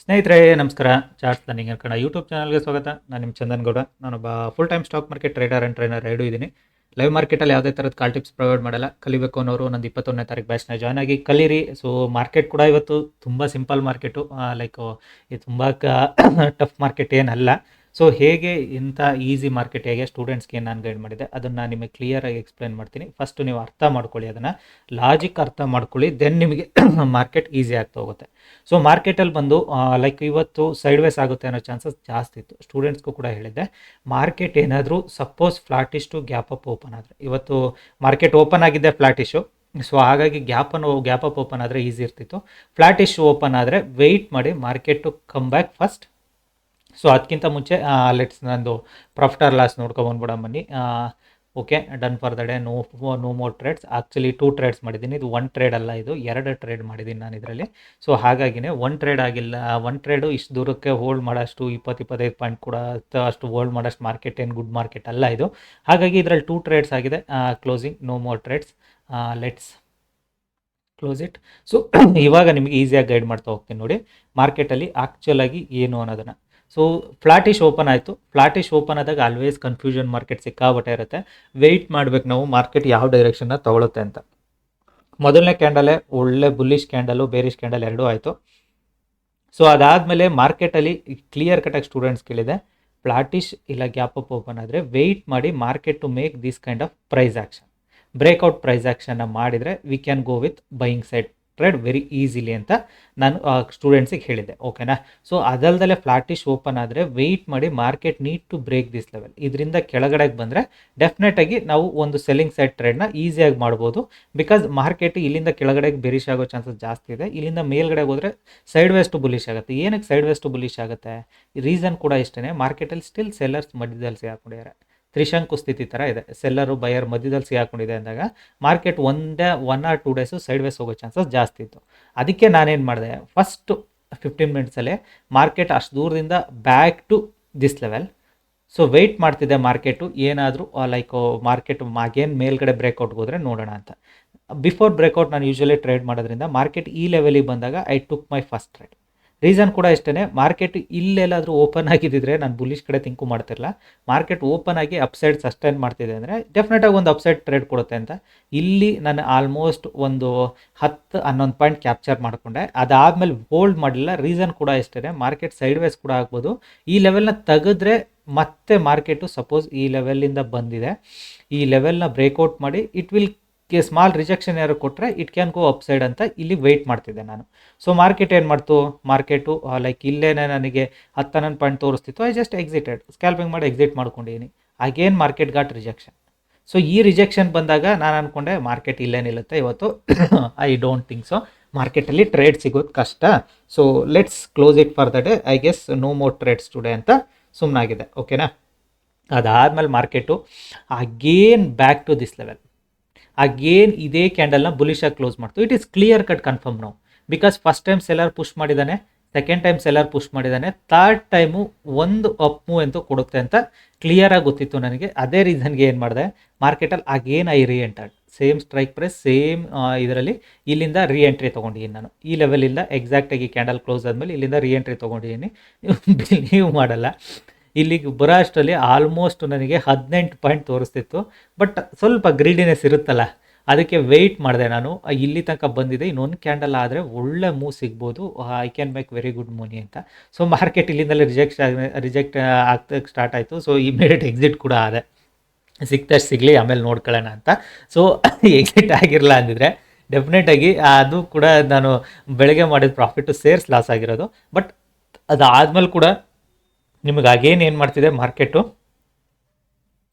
ಸ್ನೇಹಿತರೆ ನಮಸ್ಕಾರ. Charts learning Kannada YouTube ಚಾನಲ್ಗೆ ಸ್ವಾಗತ. ನಾನು ನಿಮ್ಮ ಚಂದನ್ ಗೌಡ. ನಾನೊಬ್ಬ full time stock market trader and trainer ಎರಡೂ ಇದ್ದೀನಿ. ಲೈವ್ ಮಾರ್ಕೆಟಲ್ಲಿ ಯಾವುದೇ ಥರದ ಕಾಲ್ ಟಿಪ್ಸ್ ಪ್ರೊವೈಡ್ ಮಾಡಲ್ಲ. ಕಲಿಬೇಕು ಅನ್ನೋರು ನಂದು 21ನೇ ತಾರೀಕು ಬ್ಯಾಚ್ನ ಜಾಯ್ನ್ ಆಗಿ ಕಲೀರಿ. ಸೊ ಮಾರ್ಕೆಟ್ ಕೂಡ ಇವತ್ತು ತುಂಬ ಸಿಂಪಲ್ ಮಾರ್ಕೆಟು, ಲೈಕ್ ಇದು ತುಂಬ ಟಫ್ ಮಾರ್ಕೆಟ್ ಏನಲ್ಲ. ಸೊ ಹೇಗೆ ಇಂಥ ಈಸಿ ಮಾರ್ಕೆಟ್ ಹೇಗೆ ಸ್ಟೂಡೆಂಟ್ಸ್ಗೆ ನಾನು ಗೈಡ್ ಮಾಡಿದೆ ಅದನ್ನು ನಿಮಗೆ ಕ್ಲಿಯರಾಗಿ ಎಕ್ಸ್ಪ್ಲೇನ್ ಮಾಡ್ತೀನಿ. ಫಸ್ಟು ನೀವು ಅರ್ಥ ಮಾಡ್ಕೊಳ್ಳಿ, ಅದನ್ನು ಲಾಜಿಕ್ ಅರ್ಥ ಮಾಡ್ಕೊಳ್ಳಿ, ದೆನ್ ನಿಮಗೆ ಮಾರ್ಕೆಟ್ ಈಸಿ ಆಗ್ತಾ ಹೋಗುತ್ತೆ. ಸೊ ಮಾರ್ಕೆಟಲ್ಲಿ ಬಂದು ಲೈಕ್ ಇವತ್ತು ಸೈಡ್ ವೇಸ್ ಆಗುತ್ತೆ ಅನ್ನೋ ಚಾನ್ಸಸ್ ಜಾಸ್ತಿ ಇತ್ತು. ಸ್ಟೂಡೆಂಟ್ಸ್ಗೂ ಕೂಡ ಹೇಳಿದ್ದೆ, ಮಾರ್ಕೆಟ್ ಏನಾದರೂ ಸಪೋಸ್ ಫ್ಲಾಟಿಷ್ಟು ಗ್ಯಾಪ್ ಅಪ್ ಓಪನ್ ಆದರೆ, ಇವತ್ತು ಮಾರ್ಕೆಟ್ ಓಪನ್ ಆಗಿದ್ದೆ ಫ್ಲಾಟಿಶು, ಸೊ ಹಾಗಾಗಿ ಗ್ಯಾಪ್ ಅಪ್ ಓಪನ್ ಆದರೆ ಈಸಿ ಇರ್ತಿತ್ತು. ಫ್ಲಾಟಿಶ್ ಓಪನ್ ಆದರೆ ವೆಯ್ಟ್ ಮಾಡಿ market come back first. So ಅದಕ್ಕಿಂತ ಮುಂಚೆ ಲೆಟ್ಸ್ ನಂದು ಪ್ರಾಫಿಟ್ ಆರ್ ಲಾಸ್ ನೋಡ್ಕೊಬಂದ್ಬಿಡ ಬನ್ನಿ. Okay, done for the day. No more trades. Actually 2 trades ಮಾಡಿದ್ದೀನಿ. ಇದು 1 ಟ್ರೇಡ್ ಅಲ್ಲ, ಇದು 2 ಟ್ರೇಡ್ ಮಾಡಿದ್ದೀನಿ ನಾನು ಇದರಲ್ಲಿ. ಸೊ ಹಾಗಾಗಿನೇ 1 ಟ್ರೇಡ್ ಆಗಿಲ್ಲ. 1 ಟ್ರೇಡು ಇಷ್ಟು ದೂರಕ್ಕೆ ಹೋಲ್ಡ್ ಮಾಡೋಷ್ಟು 20-25 ಪಾಯಿಂಟ್ ಕೂಡ ಅಷ್ಟು ಹೋಲ್ಡ್ ಮಾಡೋಷ್ಟು ಮಾರ್ಕೆಟ್ ಏನು ಗುಡ್ ಮಾರ್ಕೆಟ್ ಅಲ್ಲ ಇದು. ಹಾಗಾಗಿ ಇದರಲ್ಲಿ 2 ಟ್ರೇಡ್ಸ್ ಆಗಿದೆ. Closing, no more trades. Let's close it. So ಇವಾಗ ನಿಮಗೆ ಈಸಿಯಾಗಿ ಗೈಡ್ ಮಾಡ್ತಾ ಹೋಗ್ತೀನಿ ನೋಡಿ ಮಾರ್ಕೆಟಲ್ಲಿ ಆ್ಯಕ್ಚುಲಾಗಿ ಏನು ಅನ್ನೋದನ್ನು. ಸೊ ಫ್ಲಾಟಿಶ್ ಓಪನ್ ಆಯಿತು. ಫ್ಲಾಟಿಶ್ ಓಪನ್ ಆದಾಗ ಆಲ್ವೇಸ್ ಕನ್ಫ್ಯೂಷನ್ ಮಾರ್ಕೆಟ್ ಸಿಕ್ಕಾಬಟ್ಟೆ ಇರುತ್ತೆ. ವೆಯ್ಟ್ ಮಾಡಬೇಕು ನಾವು ಮಾರ್ಕೆಟ್ ಯಾವ ಡೈರೆಕ್ಷನ್ನ ತೊಗೊಳುತ್ತೆ ಅಂತ. ಮೊದಲನೇ ಕ್ಯಾಂಡಲೇ ಒಳ್ಳೆ ಬುಲ್ಲಿಶ್ ಕ್ಯಾಂಡಲು, ಬೇರಿಶ್ ಕ್ಯಾಂಡಲ್ ಎರಡೂ ಆಯಿತು. ಸೊ ಅದಾದಮೇಲೆ ಮಾರ್ಕೆಟಲ್ಲಿ ಕ್ಲಿಯರ್ ಕಟಾಗಿ ಸ್ಟೂಡೆಂಟ್ಸ್ ಕೇಳಿದೆ, ಫ್ಲಾಟಿಶ್ ಇಲ್ಲ ಗ್ಯಾಪ್ ಅಪ್ ಓಪನ್ ಆದರೆ ವೆಯ್ಟ್ ಮಾಡಿ market to make this kind of price action. Breakout price ಆ್ಯಕ್ಷನ್ನ ಮಾಡಿದರೆ we can go with buying side trade very easily ಅಂತ ನಾನು ಸ್ಟೂಡೆಂಟ್ಸಿಗೆ ಹೇಳಿದ್ದೆ. ಓಕೆನಾ? ಸೊ ಅದಲ್ದಲ್ಲೇ ಫ್ಲಾಟಿಶ್ ಓಪನ್ ಆದರೆ ವೆಯ್ಟ್ ಮಾಡಿ market need to break this level. ಇದರಿಂದ ಕೆಳಗಡೆಗೆ ಬಂದರೆ ಡೆಫಿನೆಟಾಗಿ ನಾವು ಒಂದು ಸೆಲ್ಲಿಂಗ್ ಸೈಡ್ ಟ್ರೇಡ್ನ ಈಸಿಯಾಗಿ ಮಾಡ್ಬೋದು. ಬಿಕಾಸ್ ಮಾರ್ಕೆಟ್ ಇಲ್ಲಿಂದ ಕೆಳಗಡೆಗೆ ಬೆರಿಶ್ ಆಗೋ ಚಾನ್ಸಸ್ ಜಾಸ್ತಿ ಇದೆ. ಇಲ್ಲಿಂದ ಮೇಲ್ಗಡೆಗೆ ಹೋದರೆ ಸೈಡ್ ವೇಸ್ ಟು ಬುಲಿಶ್ ಆಗುತ್ತೆ. ಏನಕ್ಕೆ ಸೈಡ್ ವೇಸ್ ಟು ಬುಲಿಶ್ ಆಗುತ್ತೆ? ರೀಸನ್ ಕೂಡ ಇಷ್ಟೇ, ಮಾರ್ಕೆಟಲ್ಲಿ ಸ್ಟಿಲ್ ಸೆಲ್ಲರ್ಸ್ ಮಧ್ಯದಲ್ಲಿ ಸಿಗಾಕೊಂಡಿದ್ದಾರೆ. ತ್ರಿಶಂಕು ಸ್ಥಿತಿ ಥರ ಇದೆ. ಸೆಲ್ಲರು ಬಯರ್ ಮಧ್ಯದಲ್ಲಿ ಸಿಗಾಕೊಂಡಿದೆ ಅಂದಾಗ market 1 or 2 days sideways ಹೋಗೋ ಚಾನ್ಸಸ್ ಜಾಸ್ತಿ ಇತ್ತು. ಅದಕ್ಕೆ ನಾನೇನು ಮಾಡಿದೆ, ಫಸ್ಟು 15 ಮಿನಿಟ್ಸಲ್ಲೇ ಮಾರ್ಕೆಟ್ ಅಷ್ಟು ದೂರದಿಂದ back to this level. So wait ಮಾಡ್ತಿದ್ದೆ ಮಾರ್ಕೆಟು ಏನಾದರೂ ಲೈಕ್ ಮಾರ್ಕೆಟ್ ಅಗೇನ್ ಮೇಲ್ಗಡೆ ಬ್ರೇಕ್ಔಟ್ಗೆ ಹೋದರೆ ನೋಡೋಣ ಅಂತ. ಬಿಫೋರ್ ಬ್ರೇಕ್ಔಟ್ ನಾನು ಯೂಶ್ವಲಿ ಟ್ರೇಡ್ ಮಾಡೋದ್ರಿಂದ ಮಾರ್ಕೆಟ್ ಈ ಲೆವೆಲಿಗೆ ಬಂದಾಗ I took my first trade. Reason ಕೂಡ ಇಷ್ಟೇ, ಮಾರ್ಕೆಟ್ ಇಲ್ಲೆಲ್ಲಾದರೂ ಓಪನ್ ಆಗಿದ್ದಿದ್ರೆ ನಾನು ಬುಲ್ಲಿಶ್ ಕಡೆ ತಿಂಕು ಮಾಡ್ತಿರಲ್ಲ. ಮಾರ್ಕೆಟ್ ಓಪನ್ ಆಗಿ ಅಪ್ಸೈಡ್ ಸಸ್ಟೈನ್ ಮಾಡ್ತಿದೆ ಅಂದರೆ ಡೆಫಿನೆಟಾಗಿ ಒಂದು ಅಪ್ಸೈಡ್ ಟ್ರೇಡ್ ಕೊಡುತ್ತೆ ಅಂತ ಇಲ್ಲಿ ನಾನು ಆಲ್ಮೋಸ್ಟ್ ಒಂದು 10-11 ಪಾಯಿಂಟ್ ಕ್ಯಾಪ್ಚರ್ ಮಾಡಿಕೊಂಡೆ. ಅದಾದಮೇಲೆ ಹೋಲ್ಡ್ ಮಾಡಲಿಲ್ಲ. ರೀಸನ್ ಕೂಡ ಇಷ್ಟೇ, ಮಾರ್ಕೆಟ್ ಸೈಡ್ ವೇಸ್ ಕೂಡ ಆಗ್ಬೋದು. ಈ ಲೆವೆಲ್ನ ತೆಗೆದ್ರೆ ಮತ್ತೆ ಮಾರ್ಕೆಟು ಸಪೋಸ್ ಈ ಲೆವೆಲಿಂದ ಬಂದಿದೆ, ಈ ಲೆವೆಲ್ನ ಬ್ರೇಕ್ಔಟ್ ಮಾಡಿ ಇಟ್ ವಿಲ್ ಸ್ಮಾಲ್ ರಿಜೆಕ್ಷನ್ ಯಾರು ಕೊಟ್ಟರೆ ಇಟ್ ಕ್ಯಾನ್ ಗೋ ಅಪ್ಸೈಡ್ ಅಂತ ಇಲ್ಲಿ ವೆಯ್ಟ್ ಮಾಡ್ತಿದ್ದೆ ನಾನು. ಸೊ ಮಾರ್ಕೆಟ್ ಏನು ಮಾಡ್ತು, ಮಾರ್ಕೆಟು ಲೈಕ್ ಇಲ್ಲೇನೆ ನನಗೆ 10-11 ಪಾಯಿಂಟ್ ತೋರಿಸ್ತಿತ್ತು. ಐ ಜಸ್ಟ್ ಎಕ್ಸಿಟೆಡ್, ಸ್ಕ್ಯಾಲ್ಪಿಂಗ್ ಮಾಡಿ ಎಕ್ಸಿಟ್ ಮಾಡ್ಕೊಂಡಿದ್ದೀನಿ. Again market got rejection. So ಈ ರಿಜೆಕ್ಷನ್ ಬಂದಾಗ ನಾನು ಅಂದ್ಕೊಂಡೆ ಮಾರ್ಕೆಟ್ ಇಲ್ಲೇ ನಿಲ್ಲುತ್ತೆ ಇವತ್ತು. ಐ ಡೋಂಟ್ ಥಿಂಕ್ ಸೊ, ಮಾರ್ಕೆಟಲ್ಲಿ ಟ್ರೇಡ್ ಸಿಗೋದು ಕಷ್ಟ. So let's close it for the day. I guess no more trades today ಅಂತ ಸುಮ್ಮನಾಗಿದೆ. ಓಕೆನಾ? ಅದಾದಮೇಲೆ market again back to this level. Again ಇದೇ ಕ್ಯಾಂಡಲ್ನ ಬುಲಿಶಾಗಿ ಕ್ಲೋಸ್ ಮಾಡ್ತು. It is clear cut confirm ನಾವು. Because first time seller push ಮಾಡಿದ್ದಾನೆ, ಸೆಕೆಂಡ್ ಟೈಮ್ ಸೆಲ್ಲರ್ ಪುಷ್ ಮಾಡಿದ್ದಾನೆ, ಥರ್ಡ್ ಟೈಮು ಒಂದು ಅಪ್ ಮೂವ್ ಅಂತೂ ಕೊಡುತ್ತೆ ಅಂತ ಕ್ಲಿಯರಾಗಿ ಗೊತ್ತಿತ್ತು ನನಗೆ. ಅದೇ ರೀಸನ್ಗೆ ಏನು ಮಾಡಿದೆ, ಮಾರ್ಕೆಟಲ್ಲಿ again I entered. Same strike price, same ಇದರಲ್ಲಿ ಇಲ್ಲಿಂದ ಎಂಟ್ರಿ ತೊಗೊಂಡಿದ್ದೀನಿ ನಾನು. ಈ ಲೆವೆಲಿಂದ ಎಕ್ಸಾಕ್ಟಾಗಿ ಕ್ಯಾಂಡಲ್ ಕ್ಲೋಸ್ ಆದಮೇಲೆ ಇಲ್ಲಿಂದ ಎಂಟ್ರಿ ತೊಗೊಂಡಿದ್ದೀನಿ. ನೀವು ಮಾಡಲ್ಲ. ಇಲ್ಲಿಗೆ ಬರೋ ಅಷ್ಟರಲ್ಲಿ ಆಲ್ಮೋಸ್ಟ್ ನನಗೆ 18 ಪಾಯಿಂಟ್ ತೋರಿಸ್ತಿತ್ತು. ಬಟ್ ಸ್ವಲ್ಪ ಗ್ರೀಡಿನೆಸ್ ಇರುತ್ತಲ್ಲ, ಅದಕ್ಕೆ ವೆಯ್ಟ್ ಮಾಡಿದೆ ನಾನು. ಇಲ್ಲಿ ತನಕ ಬಂದಿದೆ, ಇನ್ನೊಂದು ಕ್ಯಾಂಡಲ್ ಆದರೆ ಒಳ್ಳೆ ಮೂವ್ ಸಿಗ್ಬೋದು, I can make very good ಮನಿ ಅಂತ. ಸೊ ಮಾರ್ಕೆಟ್ ಇಲ್ಲಿಂದಲೇ ರಿಜೆಕ್ಟ್ ಆಗ್ತಕ್ಕೆ ಸ್ಟಾರ್ಟ್ ಆಯಿತು. ಸೊ ಇಮಿಡಿಯೇಟ್ ಎಕ್ಸಿಟ್ ಕೂಡ ಆದೆ. ಸಿಗ್ತಷ್ಟು ಸಿಗಲಿ, ಆಮೇಲೆ ನೋಡ್ಕೊಳ್ಳೋಣ ಅಂತ. ಸೊ ಎಕ್ಸಿಟ್ ಆಗಿರಲ್ಲ ಅಂದಿದ್ರೆ ಡೆಫಿನೆಟಾಗಿ ಅದು ಕೂಡ ನಾನು ಬೆಳಗ್ಗೆ ಮಾಡಿದ ಪ್ರಾಫಿಟ್ಟು ಸೇರ್ಸ್ ಲಾಸ್ ಆಗಿರೋದು. ಬಟ್ ಅದಾದಮೇಲೆ ಕೂಡ ನಿಮಗೆ ಅಗೇನ್ ಏನು ಮಾಡ್ತಿದೆ, ಮಾರ್ಕೆಟು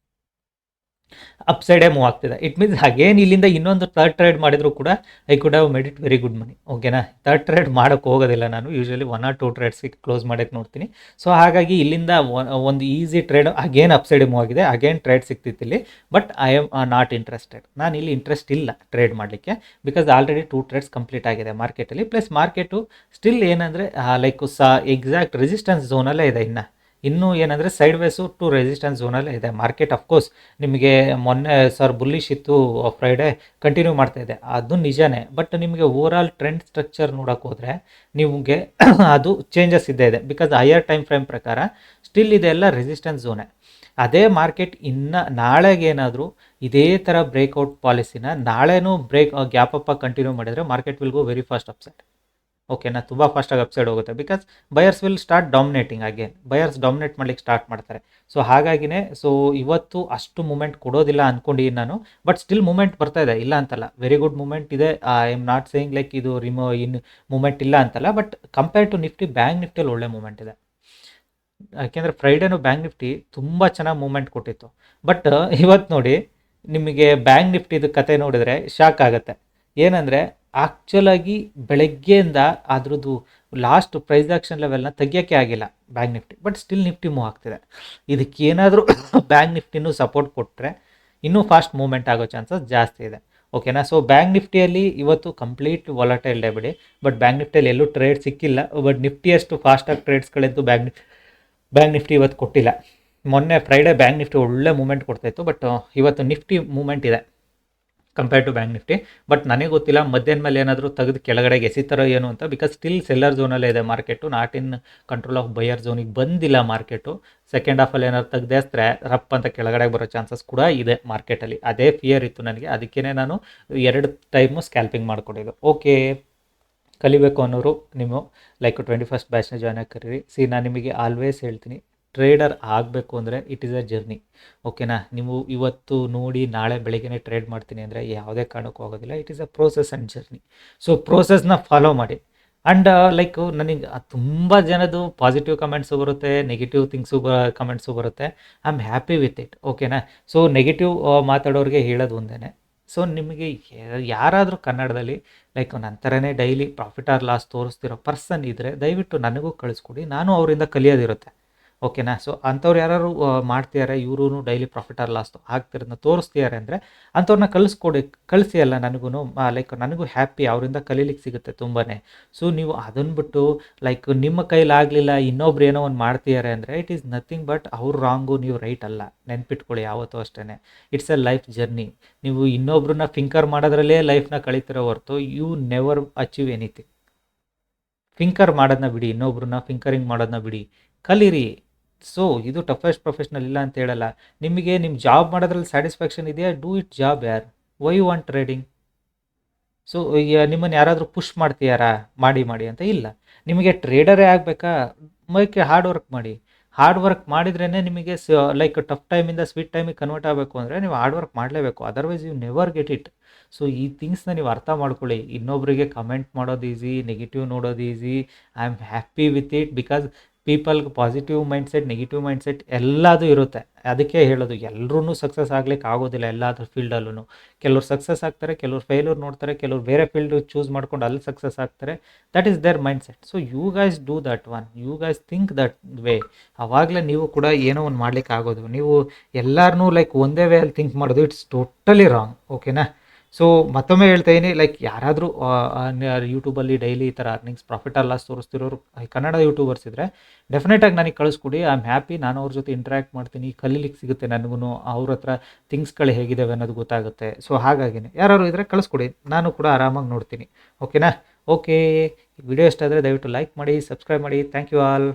ಅಪ್ಸೈಡೇ ಮೂವ್ ಆಗ್ತಿದೆ. ಇಟ್ ಮೀನ್ಸ್ ಅಗೇನ್ ಇಲ್ಲಿಂದ ಇನ್ನೊಂದು ಥರ್ಡ್ ಟ್ರೇಡ್ ಮಾಡಿದ್ರು ಕೂಡ I could have made it very good money. ಓಕೆನಾ? ಥರ್ಡ್ ಟ್ರೇಡ್ ಮಾಡೋಕ್ಕೆ ಹೋಗೋದಿಲ್ಲ ನಾನು. ಯೂಶ್ವಲಿ 1 or 2 ಟ್ರೇಡ್ಸಿಗೆ ಕ್ಲೋಸ್ ಮಾಡೋಕ್ಕೆ ನೋಡ್ತೀನಿ. ಸೊ ಹಾಗಾಗಿ ಇಲ್ಲಿಂದ ಒಂದು easy trade again upside move ಆಗಿದೆ. ಅಗೇನ್ ಟ್ರೇಡ್ ಸಿಗ್ತಿತ್ತು ಇಲ್ಲಿ. But I am not interested. ನಾನು ಇಲ್ಲಿ ಇಂಟ್ರೆಸ್ಟ್ ಇಲ್ಲ ಟ್ರೇಡ್ ಮಾಡಲಿಕ್ಕೆ. ಬಿಕಾಸ್ ಆಲ್ರೆಡಿ 2 ಟ್ರೇಡ್ಸ್ ಕಂಪ್ಲೀಟ್ ಆಗಿದೆ ಮಾರ್ಕೆಟಲ್ಲಿ. ಪ್ಲಸ್ ಮಾರ್ಕೆಟು ಸ್ಟಿಲ್ ಏನಂದರೆ ಲೈಕ್ ಎಕ್ಸಾಕ್ಟ್ ರೆಸಿಸ್ಟೆನ್ಸ್ ಝೋನಲ್ಲೇ ಇದೆ. ಇನ್ನು ಇನ್ನೂ ಏನಂದರೆ ಸೈಡ್ ವೇಸು ಟು ರೆಸಿಸ್ಟೆನ್ಸ್ ಝೋನಲ್ಲೇ ಇದೆ ಮಾರ್ಕೆಟ್. ಅಫ್ಕೋರ್ಸ್ ನಿಮಗೆ ಮೊನ್ನೆ ಬುಲ್ಲಿಶ್ ಇತ್ತು, ಫ್ರೈಡೇ ಕಂಟಿನ್ಯೂ ಮಾಡ್ತಾ ಇದೆ, ಅದು ನಿಜಾನೇ. ಬಟ್ ನಿಮಗೆ ಓವರ್ ಆಲ್ ಟ್ರೆಂಡ್ ಸ್ಟ್ರಕ್ಚರ್ ನೋಡೋಕೆ ಹೋದರೆ ನಿಮಗೆ ಅದು ಚೇಂಜಸ್ ಇದ್ದೇ ಇದೆ. ಬಿಕಾಸ್ ಹೈಯರ್ ಟೈಮ್ ಫ್ರೇಮ್ ಪ್ರಕಾರ ಸ್ಟಿಲ್ ಇದೆಲ್ಲ ರೆಸಿಸ್ಟೆನ್ಸ್ ಝೋನೇ. ಅದೇ ಮಾರ್ಕೆಟ್ ಇನ್ನು ನಾಳೆಗೇನಾದರೂ ಇದೇ ಥರ ಬ್ರೇಕ್ಔಟ್ ಪಾಲಿಸಿನ ನಾಳೆನೂ ಗ್ಯಾಪ್ ಅಪ್ ಕಂಟಿನ್ಯೂ ಮಾಡಿದರೆ market will go very fast upside. ಓಕೆನಾ, ತುಂಬ ಫಾಸ್ಟಾಗಿ ಅಪ್ಸೈಡ್ ಹೋಗುತ್ತೆ. Because buyers will start dominating again, buyers dominate ಮಾಡ್ಲಿಕ್ಕೆ ಸ್ಟಾರ್ಟ್ ಮಾಡ್ತಾರೆ. ಸೊ ಹಾಗಾಗಿನೇ ಇವತ್ತು ಅಷ್ಟು ಮೂಮೆಂಟ್ ಕೊಡೋದಿಲ್ಲ ಅಂದ್ಕೊಂಡಿದ್ದೀನಿ ನಾನು. ಬಟ್ ಸ್ಟಿಲ್ ಮೂಮೆಂಟ್ ಬರ್ತಾ ಇದೆ, ಇಲ್ಲ ಅಂತಲ್ಲ, ವೆರಿ ಗುಡ್ ಮೂಮೆಂಟ್ ಇದೆ. I am not saying like ಇದು ಮೂಮೆಂಟ್ ಇಲ್ಲ ಅಂತಲ್ಲ. But compare to Nifty, bank ನಿಫ್ಟಿಯಲ್ಲಿ ಒಳ್ಳೆ ಮೂಮೆಂಟ್ ಇದೆ. ಯಾಕೆಂದರೆ ಫ್ರೈಡೇನು ಬ್ಯಾಂಕ್ ನಿಫ್ಟಿ ತುಂಬ ಚೆನ್ನಾಗಿ ಮೂಮೆಂಟ್ ಕೊಟ್ಟಿತ್ತು. ಬಟ್ ಇವತ್ತು ನೋಡಿ, ನಿಮಗೆ ಬ್ಯಾಂಕ್ ನಿಫ್ಟಿದು ಕತೆ ನೋಡಿದ್ರೆ ಶಾಕ್ ಆಗುತ್ತೆ. ಏನಂದರೆ ಆ್ಯಕ್ಚುಲಾಗಿ ಬೆಳಗ್ಗೆಯಿಂದ ಅದ್ರದ್ದು ಲಾಸ್ಟ್ ಪ್ರೈಸ್ ಆಕ್ಷನ್ ಲೆವೆಲ್ನ ತೆಗಿಯೋಕ್ಕೆ ಆಗಿಲ್ಲ bank Nifty. But still Nifty move ಆಗ್ತಿದೆ. ಇದಕ್ಕೇನಾದರೂ ಬ್ಯಾಂಕ್ ನಿಫ್ಟಿನೂ ಸಪೋರ್ಟ್ ಕೊಟ್ಟರೆ ಇನ್ನೂ ಫಾಸ್ಟ್ ಮೂವ್ಮೆಂಟ್ ಆಗೋ ಚಾನ್ಸಸ್ ಜಾಸ್ತಿ ಇದೆ. ಓಕೆನಾ. ಸೊ ಬ್ಯಾಂಕ್ ನಿಫ್ಟಿಯಲ್ಲಿ ಇವತ್ತು ಕಂಪ್ಲೀಟ್ ವಾಲಟೈಲ್ ಡೇ ಬಿಡಿ. ಬಟ್ ಬ್ಯಾಂಕ್ ನಿಫ್ಟಿಯಲ್ಲಿ ಎಲ್ಲೂ ಟ್ರೇಡ್ ಸಿಕ್ಕಿಲ್ಲ. ಬಟ್ ನಿಫ್ಟಿಯಷ್ಟು ಫಾಸ್ಟಾಗಿ ಟ್ರೇಡ್ಸ್ಗಳೆಂದು ಬ್ಯಾಂಕ್ ನಿಫ್ಟಿ ಇವತ್ತು ಕೊಟ್ಟಿಲ್ಲ. ಮೊನ್ನೆ ಫ್ರೈಡೇ ಬ್ಯಾಂಕ್ ನಿಫ್ಟಿ ಒಳ್ಳೆ ಮೂಮೆಂಟ್ ಕೊಡ್ತಾಯಿತ್ತು. ಬಟ್ ಇವತ್ತು ನಿಫ್ಟಿ ಮೂಮೆಂಟ್ ಇದೆ compare to bank Nifty. But ನನಗೆ ಗೊತ್ತಿಲ್ಲ ಮಧ್ಯಾಹ್ನ ಮೇಲೆ ಏನಾದರೂ ತೆಗೆದು ಕೆಳಗಡೆಗೆ ಎಸಿತಾರೋ ಏನು ಅಂತ. ಬಿಕಾಸ್ ಸ್ಟಿಲ್ ಸೆಲ್ಲರ್ ಝೋನಲ್ಲೇ ಇದೆ market, not in control of buyer ಝೋನಿಗೆ ಬಂದಿಲ್ಲ ಮಾರ್ಕೆಟು. ಸೆಕೆಂಡ್ ಹಾಫಲ್ಲಿ ಏನಾದ್ರು ತೆಗೆದೇಸ್ತ್ರೆ ರಪ್ ಅಂತ ಕೆಳಗಡೆ ಬರೋ ಚಾನ್ಸಸ್ ಕೂಡ ಇದೆ ಮಾರ್ಕೆಟಲ್ಲಿ. ಅದೇ ಫಿಯರ್ ಇತ್ತು ನನಗೆ, ಅದಕ್ಕೇ ನಾನು 2 ಟೈಮು ಸ್ಕ್ಯಾಲ್ಪಿಂಗ್ ಮಾಡಿಕೊಟ್ಟಿದ್ದು. ಓಕೆ, ಕಲಿಬೇಕು ಅನ್ನೋರು ನೀವು ಲೈಕ್ 21st ಬ್ಯಾಚ್ನ ಜಾಯ್ನ್ ಆಗಿ ಕರೀರಿ. ನಾನು ನಿಮಗೆ ಆಲ್ವೇಸ್ ಹೇಳ್ತೀನಿ, ಟ್ರೇಡರ್ ಆಗಬೇಕು ಅಂದರೆ ಇಟ್ ಈಸ್ ಅ ಜರ್ನಿ. ಓಕೆನಾ. ನೀವು ಇವತ್ತು ನೋಡಿ ನಾಳೆ ಬೆಳಗ್ಗೆನೇ ಟ್ರೇಡ್ ಮಾಡ್ತೀನಿ ಅಂದರೆ ಯಾವುದೇ ಕಾರಣಕ್ಕೂ ಆಗೋದಿಲ್ಲ. It is a process and journey. So ಪ್ರೋಸೆಸ್ನ ಫಾಲೋ ಮಾಡಿ. ಆ್ಯಂಡ್ ಲೈಕ್ ನನಗೆ ತುಂಬ ಜನದು ಪಾಸಿಟಿವ್ ಕಮೆಂಟ್ಸು ಬರುತ್ತೆ, ನೆಗೆಟಿವ್ ಕಮೆಂಟ್ಸು ಬರುತ್ತೆ. I am happy with it. ಓಕೆನಾ. ಸೊ ನೆಗೆಟಿವ್ ಮಾತಾಡೋರಿಗೆ ಹೇಳೋದು ಒಂದೇ. ಸೊ ನಿಮಗೆ ಯಾರಾದರೂ ಕನ್ನಡದಲ್ಲಿ ಲೈಕ್ ನನ್ನ ಥರನೇ ಡೈಲಿ ಪ್ರಾಫಿಟ್ ಆರ್ ಲಾಸ್ ತೋರಿಸ್ತಿರೋ ಪರ್ಸನ್ ಇದ್ದರೆ ದಯವಿಟ್ಟು ನನಗೂ ಕಳಿಸ್ಕೊಡಿ, ನಾನು ಅವರಿಂದ ಕಲಿಯೋದಿರುತ್ತೆ. ಓಕೆನಾ. ಸೊ ಅಂಥವ್ರು ಯಾರು ಮಾಡ್ತಿದ್ದಾರೆ, ಇವರು ಡೈಲಿ ಪ್ರಾಫಿಟ್ ಆರ್ ಲಾಸ್ ಆಗ್ತಿರೋದನ್ನ ತೋರಿಸ್ತಿದ್ದಾರೆ ಅಂದರೆ ಅಂಥವ್ರನ್ನ ಕಳಿಸಿ ಅಲ್ಲ ನನಗೂ ಲೈಕ್ ನನಗೂ ಹ್ಯಾಪಿ, ಅವರಿಂದ ಕಲೀಲಿಕ್ಕೆ ಸಿಗುತ್ತೆ ತುಂಬಾ. ಸೊ ನೀವು ಅದನ್ನು ಬಿಟ್ಟು ಲೈಕ್ ನಿಮ್ಮ ಕೈಲಾಗಲಿಲ್ಲ ಇನ್ನೊಬ್ರು ಏನೋ ಒಂದು ಮಾಡ್ತಿದ್ದಾರೆ ಅಂದರೆ ಇಟ್ ಈಸ್ ನಥಿಂಗ್ ಬಟ್ ಅವ್ರು ರಾಂಗು, ನೀವು ರೈಟ್ ಅಲ್ಲ. ನೆನ್ಪಿಟ್ಕೊಳ್ಳಿ ಯಾವತ್ತೂ ಅಷ್ಟೇ. It's A life journey. ನೀವು ಇನ್ನೊಬ್ರನ್ನ ಫಿಂಕರ್ ಮಾಡೋದ್ರಲ್ಲೇ ಲೈಫ್ನ ಕಳೀತಿರೋ ಹೊರತು ಯು ನೆವರ್ ಅಚೀವ್ ಎನಿಥಿಂಗ್. ಫಿಂಕರ್ ಮಾಡೋದನ್ನ ಬಿಡಿ, ಇನ್ನೊಬ್ರನ್ನ ಫಿಂಕರಿಂಗ್ ಮಾಡೋದನ್ನ ಬಿಡಿ, ಕಲೀರಿ. ಸೊ ಇದು ಟಫೆಸ್ಟ್ ಪ್ರೊಫೆಷ್ನಲ್ ಇಲ್ಲ ಅಂತ ಹೇಳಲ್ಲ. ನಿಮಗೆ ನಿಮ್ಮ ಜಾಬ್ ಮಾಡೋದ್ರಲ್ಲಿ ಸ್ಯಾಟಿಸ್ಫ್ಯಾಕ್ಷನ್ ಇದೆಯಾ, ಡೂ ಇಟ್ ಜಾಬ್ ಯಾರ್. Why you want trading? So ನಿಮ್ಮನ್ನು ಯಾರಾದರೂ ಪುಷ್ ಮಾಡ್ತೀಯಾರಾ ಮಾಡಿ ಅಂತ? ಇಲ್ಲ. ನಿಮಗೆ ಟ್ರೇಡರೇ ಆಗಬೇಕಾ, ಹಾರ್ಡ್ ವರ್ಕ್ ಮಾಡಿ. ಹಾರ್ಡ್ ವರ್ಕ್ ಮಾಡಿದ್ರೇ ನಿಮಗೆ ಲೈಕ್ ಟಫ್ ಟೈಮಿಂದ ಸ್ವೀಟ್ ಟೈಮಿಗೆ ಕನ್ವರ್ಟ್ ಆಗಬೇಕು ಅಂದರೆ ನೀವು ಹಾರ್ಡ್ ವರ್ಕ್ ಮಾಡಲೇಬೇಕು. Otherwise you never get it. So ಈ ಥಿಂಗ್ಸ್ನ ನೀವು ಅರ್ಥ ಮಾಡ್ಕೊಳ್ಳಿ. ಇನ್ನೊಬ್ಬರಿಗೆ ಕಮೆಂಟ್ ಮಾಡೋದು ಈಸಿ, ನೆಗೆಟಿವ್ ನೋಡೋದು easy. I am happy with it. Because ಪೀಪಲ್ಗೆ ಪಾಸಿಟಿವ್ ಮೈಂಡ್ಸೆಟ್, ನೆಗೆಟಿವ್ ಮೈಂಡ್ಸೆಟ್ ಎಲ್ಲದೂ ಇರುತ್ತೆ. ಅದಕ್ಕೆ ಹೇಳೋದು, ಎಲ್ಲರೂ ಸಕ್ಸಸ್ ಆಗ್ಲಿಕ್ಕೆ ಆಗೋದಿಲ್ಲ ಎಲ್ಲಾದ್ರ ಫೀಲ್ಡಲ್ಲೂ. ಕೆಲವ್ರು ಸಕ್ಸಸ್ ಆಗ್ತಾರೆ, ಕೆಲವ್ರು ಫೇಲ್ಯೂರ್ ನೋಡ್ತಾರೆ, ಕೆಲವ್ರು ಬೇರೆ ಫೀಲ್ಡ್ ಚೂಸ್ ಮಾಡ್ಕೊಂಡು ಅಲ್ಲಿ ಸಕ್ಸಸ್ ಆಗ್ತಾರೆ. That is their mindset. So you guys do that one, you guys think that way. ಆವಾಗಲೇ ನೀವು ಕೂಡ ಏನೋ ಒಂದು ಮಾಡ್ಲಿಕ್ಕೆ ಆಗೋದು. ನೀವು ಎಲ್ಲರನ್ನೂ ಲೈಕ್ ಒಂದೇ ವೇ ಅಲ್ಲಿ ಥಿಂಕ್ ಮಾಡೋದು, ಇಟ್ಸ್ ಟೋಟಲಿ ರಾಂಗ್. ಓಕೆನಾ. ಸೊ ಮತ್ತೊಮ್ಮೆ ಹೇಳ್ತಾ ಇದ್ದೀನಿ, ಲೈಕ್ ಯಾರಾದರೂ ಯೂಟ್ಯೂಬಲ್ಲಿ ಡೈಲಿ ಈ ಥರ ಅರ್ನಿಂಗ್ಸ್ ಪ್ರಾಫಿಟ್ ಆರ್ ಲಾಸ್ ತೋರಿಸ್ತಿರೋರು ಕನ್ನಡ ಯೂಟ್ಯೂಬರ್ಸ್ ಇದ್ದರೆ ಡೆಫಿನೆಟಾಗಿ ನನಗೆ ಕಳಿಸ್ಕೊಡಿ. I am happy. ನಾನು ಅವ್ರ ಜೊತೆ ಇಂಟ್ರ್ಯಾಕ್ಟ್ ಮಾಡ್ತೀನಿ, ಕಲೀಲಿಕ್ಕೆ ಸಿಗುತ್ತೆ ನನಗೂ. ಅವ್ರ ಹತ್ರ ಥಿಂಗ್ಸ್ಗಳು ಹೇಗಿದ್ದಾವೆ ಅನ್ನೋದು ಗೊತ್ತಾಗುತ್ತೆ. ಸೊ ಹಾಗಾಗಿನೇ ಯಾರು ಇದ್ದರೆ ಕಳಿಸ್ಕೊಡಿ, ನಾನು ಕೂಡ ಆರಾಮಾಗಿ ನೋಡ್ತೀನಿ. ಓಕೆನಾ. ಓಕೆ, ವಿಡಿಯೋ ಇಷ್ಟ ಆದರೆ ದಯವಿಟ್ಟು ಲೈಕ್ ಮಾಡಿ, ಸಬ್ಸ್ಕ್ರೈಬ್ ಮಾಡಿ. Thank you all.